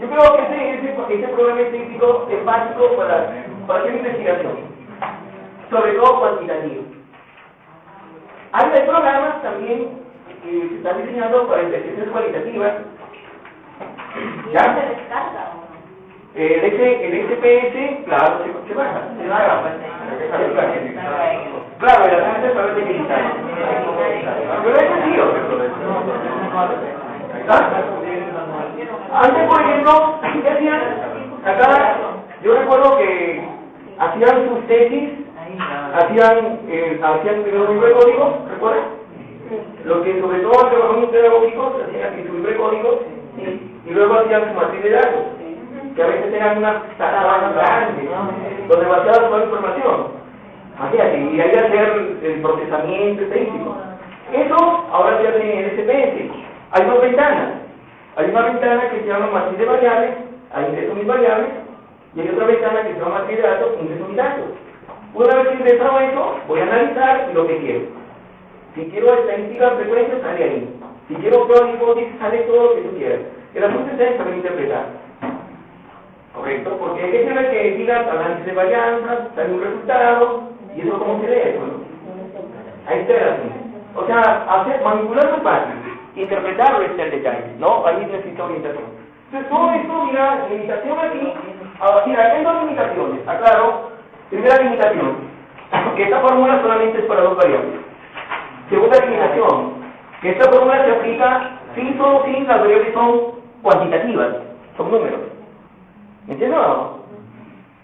Yo creo que ese programa estadístico es básico para hacer investigación, sobre todo cuantitativa. Hay programas también que se están diseñando para investigaciones cualitativas. ¿Ya se descarga o no? El SPS, claro, se baja. Claro, el análisis de saber digital. Pero es sencillo. Antes, por ejemplo, ¿qué hacían? Acá, yo recuerdo que hacían sus tesis, hacían primero un libro de código, ¿recuerdan? Lo que sobre todo en trabajos pedagógicos hacían su libro de código y luego hacían su matriz de datos, que a veces eran unas tablas grandes, donde vaciaban toda la información. Imagínate, y ahí hacer el procesamiento estadístico. Eso ahora se hace en el SPS. Hay dos ventanas. Hay una ventana que se llama matriz de variables, ahí ingreso mis variables, y hay otra ventana que se llama matriz de datos, ingreso mis datos. Una vez que ingreso eso, voy a analizar lo que quiero. Si quiero estadística de frecuencia, sale ahí. Si quiero prueba de hipótesis, sale todo lo que tú quieras. El asunto es saber interpretar. ¿Correcto? Porque hay que saber que digas análisis de varianzas, sale un resultado, y eso cómo se lee eso, ¿no? Ahí está el asunto. O sea, manipularlo es fácil. Interpretarlo es el detalle, ¿no? Ahí necesita orientación. Entonces, todo esto, mira, limitación aquí, mira, hay dos limitaciones, aclaro. Primera limitación, que esta fórmula solamente es para dos variables. Segunda limitación, que esta fórmula se aplica si solo si las variables son cuantitativas, son números. ¿Me entiendes o no?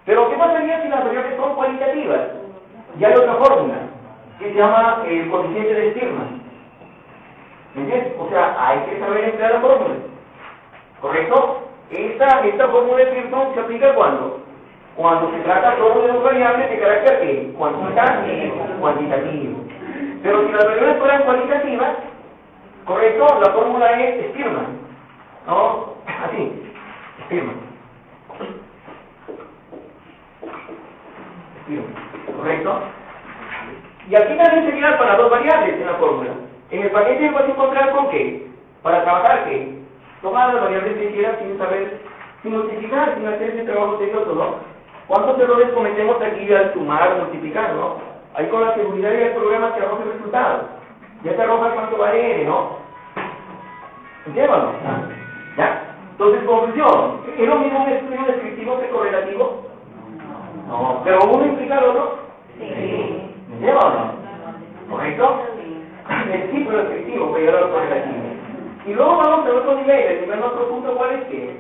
Pero ¿qué pasaría si las variables son cualitativas? Ya hay otra fórmula, que se llama el coeficiente de Spearman. ¿Me entiendes? O sea, hay que saber emplear la fórmula. ¿Correcto? Esta fórmula de Pearson se aplica cuando se trata solo de dos variables de carácter ¿qué? Cuantitativo. Pero si las variables fueran cualitativas, ¿correcto? La fórmula es Spearman. ¿No? Así. Spearman. ¿Correcto? Y aquí también se queda para dos variables en la fórmula. En el paquete vas a encontrar con qué. Para trabajar qué. Tomar las variables que quieras sin saber, sin multiplicar, sin hacer ese trabajo tedioso, ¿no? ¿Cuántos errores cometemos aquí al sumar o multiplicar, no? Ahí con la seguridad del programa te arroja el resultado. Ya te arroja cuánto vale N, ¿no? ¿Entiendes? ¿Ya? Entonces, conclusión. ¿Es lo mismo un estudio descriptivo que correlativo? No. ¿Pero uno implica al otro? Sí. ¿Entiendes o no? ¿Correcto? El tipo descriptivo puede llegar al correlativo. Y luego vamos al otro nivel. El nivel otro punto, ¿cuál es qué?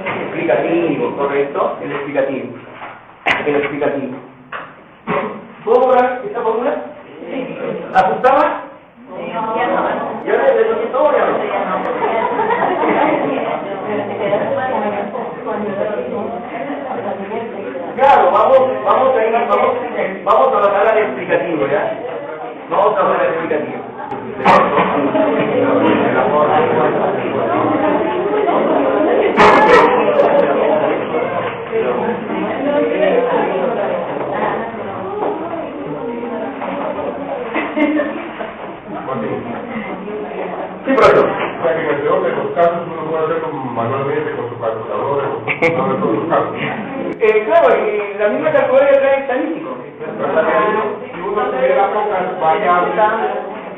El explicativo, ¿correcto? El explicativo. El explicativo. ¿Puedo borrar esta fórmula? Sí. ¿Asustaba? ¿Ya le doy todo ya no? Claro, vamos a trabajar al explicativo, ¿ya? Vamos a trabajar al explicativo. Sí, profesor. O sea, que en el peor de los casos uno puede hacerlo manualmente con su calculadora, no de todos los casos. Claro, la misma calculadora es estadístico. Si uno tuviera pocas variables,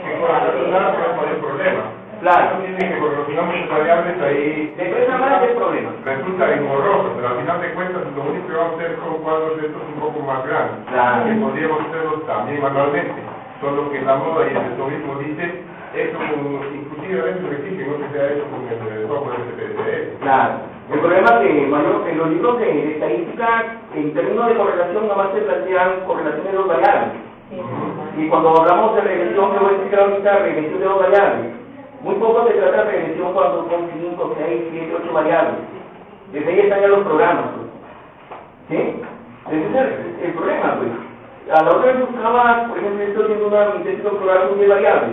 que con la calculadora puede poner problemas. Claro. Eso tiene que cuando conocemos las variables ahí De esa manera es problema. resulta engorroso, pero al final de cuentas lo único que vamos a hacer son cuadros estos un poco más grandes. Claro. Que podríamos hacerlos también manualmente. Solo que la moda y el sector mismo dice eso inclusive a veces exige, no que sea eso con el software SPSS. Claro. El problema es que, bueno, en los libros de estadística, en términos de correlación, nada más se plantean correlaciones de dos variables. Y cuando hablamos de regresión, yo voy a explicar ahorita regresión de dos variables. Muy poco se trata de regresión cuando son 5, 6, 7, 8 variables. Desde ahí están ya los programas, pues. ¿Sí? Ese es el problema, pues. A la otra vez buscaba, por ejemplo, estoy haciendo un texto programas de variables.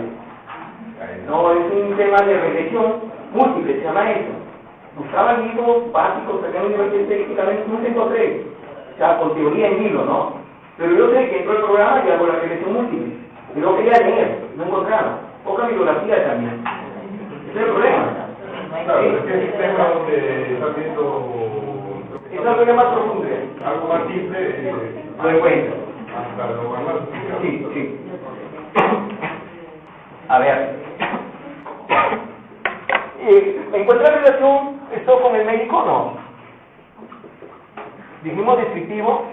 No, es un tema de regresión múltiple, se llama eso. Buscaba libros básicos, acá en la universidad estadísticamente nunca encontré. O sea, con teoría en hilo, ¿no? Pero yo sé que entro al programa y hago la regresión múltiple. Y no quería leer, no encontraba. Poca bibliografía también. Ese es el problema. Claro, es que es un tema donde está viendo... Es algo ya más profundo. Algo más simple, Lo encuentro. hasta lo más... Sí, sí. A ver. ¿Encuentra relación esto con el médico o no? Dijimos descriptivo,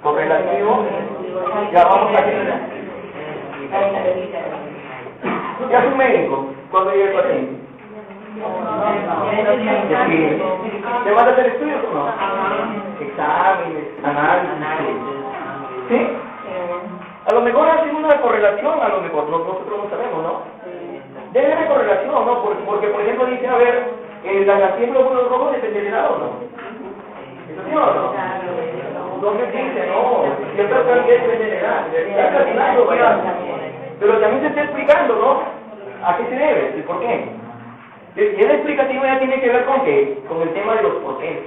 correlativo, ya vamos a ver. ¿Qué hace un médico cuando llega el paciente? ¿Te manda a hacer estudios o no? Exámenes, análisis. ¿Sí? A lo mejor hacen una correlación, a lo mejor nosotros no sabemos, ¿no? Debe haber correlación, ¿no? Porque por ejemplo dice, a ver, la cantidad de glóbulos rojos depende de edad o no. ¿Eso sí o no? Entonces dice, no, cierta cantidad depende de edad. Está calculando, ¿verdad? Pero también se está explicando, ¿no? ¿A qué se debe? ¿Y por qué? Y el explicativo ya tiene que ver con qué? Con el tema de los porqués.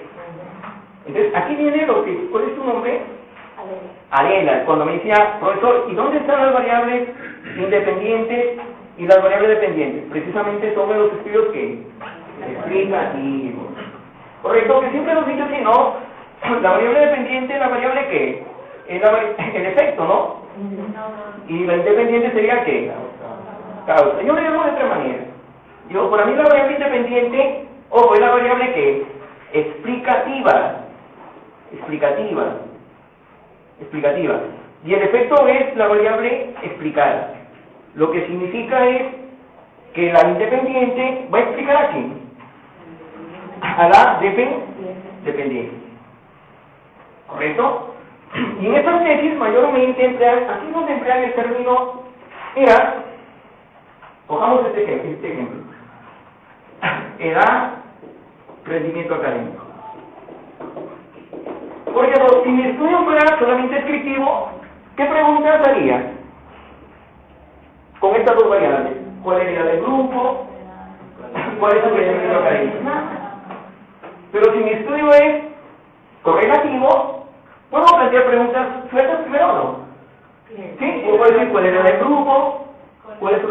Entonces, aquí viene lo que, ¿cuál es tu nombre? Adela, cuando me decía, profesor, ¿y dónde están las variables independientes y las variables dependientes? Precisamente son los estudios que explicativos. Correcto, que siempre nos dice así, ¿no? La variable dependiente, la variable que el efecto, ¿no? Y la independiente sería ¿qué? Causa. Yo lo llamo de otra manera. Yo, para mí la variable independiente, ojo, es la variable que explicativa. Y el efecto es la variable explicada. Lo que significa es que la independiente va a explicar a quién. A la dependiente. ¿Correcto? Y en estas tesis mayormente emplean, aquí donde emplean el término, mira, cojamos este ejemplo. Edad, rendimiento académico. Por ejemplo, si mi estudio fuera solamente descriptivo, ¿qué preguntas haría? Con estas dos variables. ¿Cuál es la edad del grupo? ¿Cuál es su rendimiento académico? Pero si mi estudio es correlativo, ¿puedo plantear preguntas sueltas primero o no? ¿Sí? Puedo decir cuál es la edad del grupo, cuál es su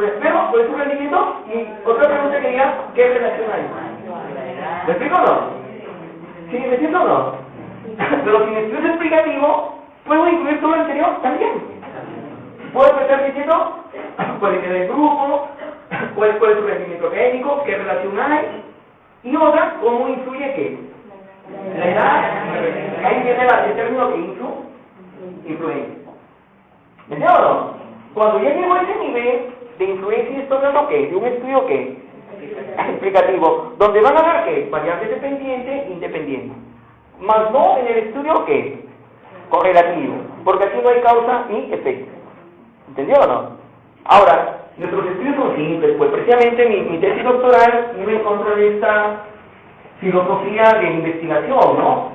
rendimiento, y otra pregunta que diga, ¿qué relación hay? ¿Me explico o no? ¿Sí? ¿Me entiendo o no? Pero si mi estudio es explicativo, ¿puedo incluir todo lo anterior? También. Puedo empezar diciendo cuál es la edad del grupo, cuál es su rendimiento académico, qué relación hay, y otra, ¿cómo influye qué? La edad. Ahí viene el término que influencia. ¿Me entiendes o no? Cuando ya llego a ese nivel de influencia, estoy hablando ¿qué? De un estudio ¿qué? Explicativo, donde van a ver ¿qué? Variables dependientes e independientes. Más no en el estudio ¿qué? Correlativo, porque aquí no hay causa ni efecto. ¿Entendió o no? Ahora, nuestros estudios son simples, pues precisamente mi tesis doctoral iba en contra de esta filosofía de investigación, ¿no?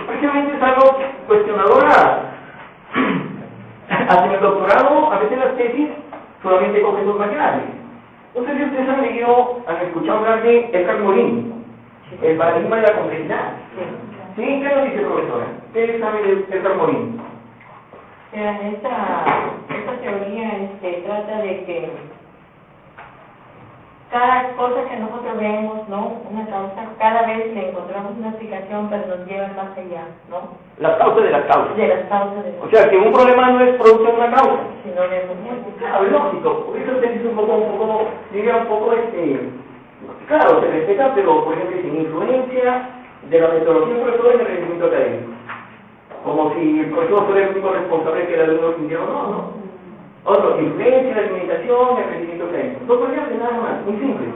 Precisamente es algo cuestionadora. Hasta en el doctorado, a veces las tesis solamente cogen dos variables. No sé si ustedes han escuchado hablar de Edgar Morin, el paradigma de la complejidad. ¿Sí? ¿Qué nos dice, profesora? ¿Qué sabe de Edgar Morin? Esta teoría trata de que cada cosa que nosotros vemos, ¿no? Una causa, cada vez le encontramos una explicación, pero nos lleva más allá, ¿no? Las causas de las causas. De las causas de las O sea, que un problema no es producto de una causa. Si no vemos mucho. Claro, es lógico. Por eso es un poco, claro, se respeta, pero por ejemplo, sin influencia de la metodología del profesor en el rendimiento académico. Como si el profesor fuera el único responsable que el alumno sintiera o no. Otro, influencia, la alimentación, el rendimiento académico. Dos variables nada más, muy simple.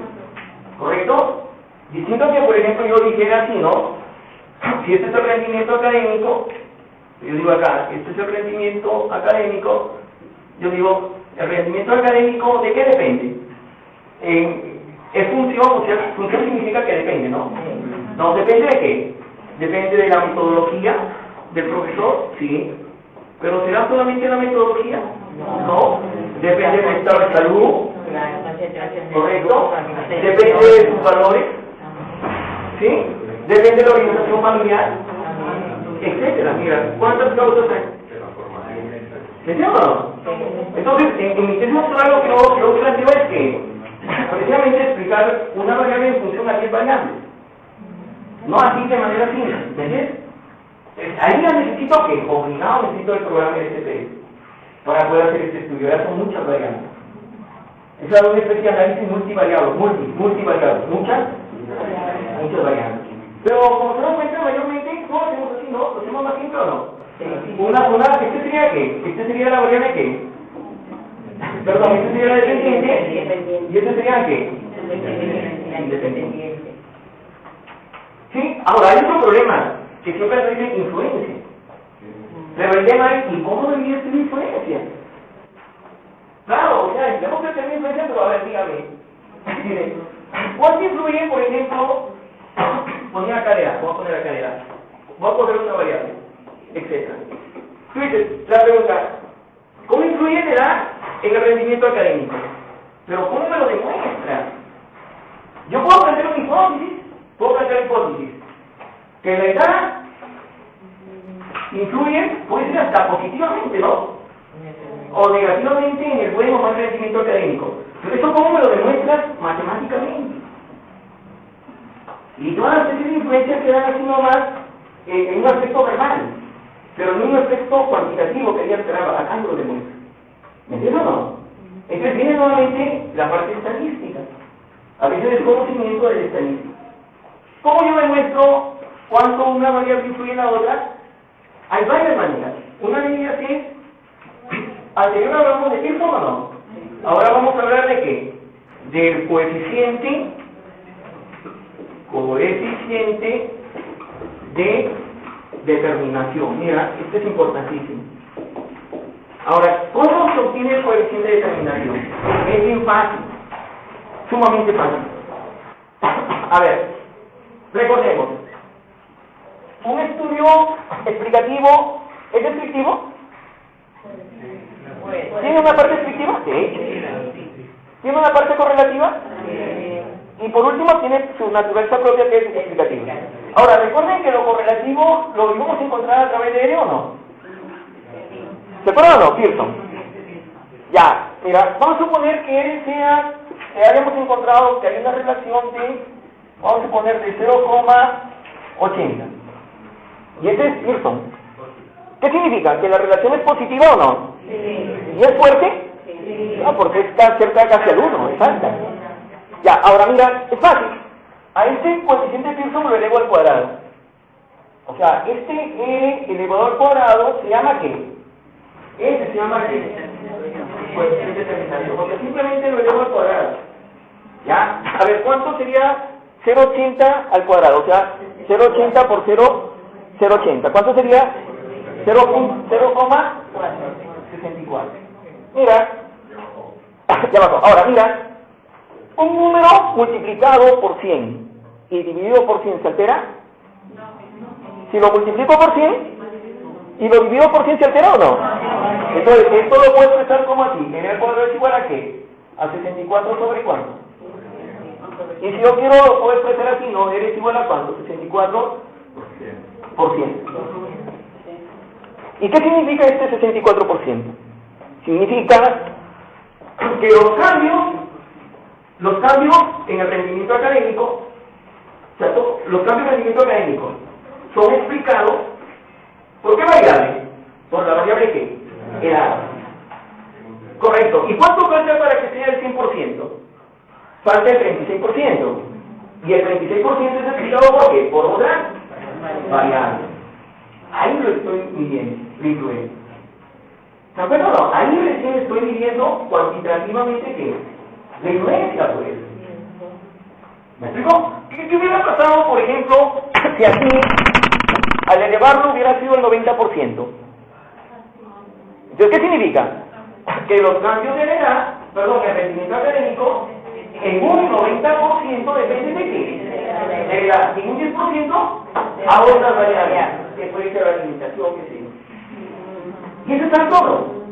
¿Correcto? Distinto que, por ejemplo, yo dijera así, ¿no? Si este es el rendimiento académico, yo digo acá, este es el rendimiento académico, yo digo, ¿el rendimiento académico de qué depende? Es función, o sea, función significa que depende, ¿no? No, ¿depende de qué? Depende de la metodología del profesor, sí. ¿Pero será solamente la metodología? No. Depende del estado de salud, ¿correcto? Depende de sus valores, ¿sí? Depende de la organización familiar, etcétera. Mira, ¿cuántas causas hay? ¿Me entiendes o no? Entonces, en mi tesis doctoral lo que yo planteo es que precisamente explicar una variable en función a 10 variables. No así de manera simple, ¿entiendes? Ahí ya necesito que, obligado necesito el programa de SPSS para poder hacer este estudio. Ya son muchas variables. Es una especie de análisis multivariable, multivariable, muchas variables. Pero como se dan cuenta, mayormente no lo hacemos así, ¿no? ¿Lo hacemos más simple o no? ¿Este sería qué? Este sería la variable qué. Perdón, este sería la dependiente. ¿Y este sería qué? Independiente. Sí, ahora hay otro problema, que siempre se dice influencia. Pero el tema es, ¿y cómo debería ser influencia? Claro, o sea, tenemos que tener influencia, pero a ver, dígame. ¿Cuánto influye, por ejemplo, poner acá de A, vamos a poner acá de A, vamos a poner una variable, etcétera? Tú dices, la pregunta, ¿cómo influye de A en el rendimiento académico? Pero ¿cómo me lo demuestra? Yo puedo plantear una hipótesis, que la edad influye, puede ser hasta positivamente, ¿no? O negativamente en el buen o mal rendimiento académico. Pero ¿eso cómo me lo demuestras? Matemáticamente. Y todas las especies de influencia quedan así nomás en un aspecto verbal, pero no en un aspecto cuantitativo que ella esperaba. Acá no lo demuestra. ¿Me entiendes o no? Entonces viene nuevamente la parte estadística. A veces el conocimiento de la estadística. ¿Cómo yo demuestro cuánto una variable influye en la otra? Hay varias maneras. Una de ellas es, anterior hablamos de Pearson o no. Ahora vamos a hablar de qué? Del coeficiente de determinación. Mira, esto es importantísimo. Ahora, ¿cómo se obtiene el coeficiente de determinación? Es bien fácil, sumamente fácil. A ver, recordemos, un estudio explicativo ¿es descriptivo? ¿Tiene una parte descriptiva? Sí. ¿Tiene una parte correlativa? Y por último tiene su naturaleza propia, que es explicativa. Ahora, recuerden que lo correlativo lo íbamos a encontrar a través de L o no. ¿Se acuerdan o no, Pearson? Ya, mira, vamos a suponer que L sea, que hayamos encontrado que hay una relación de, vamos a suponer, de 0,80. Y este es Pearson. ¿Qué significa? ¿Que la relación es positiva o no? Sí. ¿Y es fuerte? Sí. No, porque está cerca casi al 1, es alta. Ya, ahora mira, es fácil. A este coeficiente de Pearson lo elevo al cuadrado. O sea, este E elevado al cuadrado se llama ¿qué? Este se llama ¿qué? Coeficiente de determinación, porque simplemente lo elevo al cuadrado. ¿Ya? A ver, ¿cuánto sería 0,80 al cuadrado? O sea, 0,80 por 0,80. ¿Cuánto sería? 0,64. Mira, ya bajó. Ahora, mira, un número multiplicado por 100 y dividido por 100, ¿se altera? Si lo multiplico por 100 y lo divido por 100, ¿se altera o no? Entonces, esto lo puedo expresar como así. N al cuadrado es igual a ¿qué? A 64 sobre cuánto. Y si yo quiero, lo puedo expresar así, ¿no? N es igual a cuánto? 64 por 100. ¿Y qué significa este 64%? Significa que los cambios en el rendimiento académico, o sea, los cambios en el rendimiento académico son explicados ¿por qué variable? Por la variable ¿qué? Edad. Correcto. ¿Y cuánto falta para que sea el 100%? Falta el 36%. Y el 36% es explicado ¿por qué? Por otra variable. Ahí lo estoy midiendo, la influencia. ¿Se acuerdan o no? Ahí recién estoy midiendo cuantitativamente ¿qué? La influencia, pues. ¿Me explico? ¿Qué hubiera pasado, por ejemplo, si aquí, al elevarlo, hubiera sido el 90%? Entonces, ¿qué significa? Que los cambios de la edad, el rendimiento académico, en un 90% depende de qué? De la edad. En un 10% a otras variables, que puede ser la alimentación, que sí. Y eso está todo.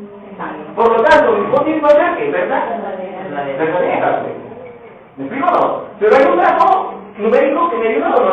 Por lo tanto, mi hipótesis va a ser que es verdad. Verdadera. ¿Me explico o no? Pero hay un dato numérico que me ayuda o no.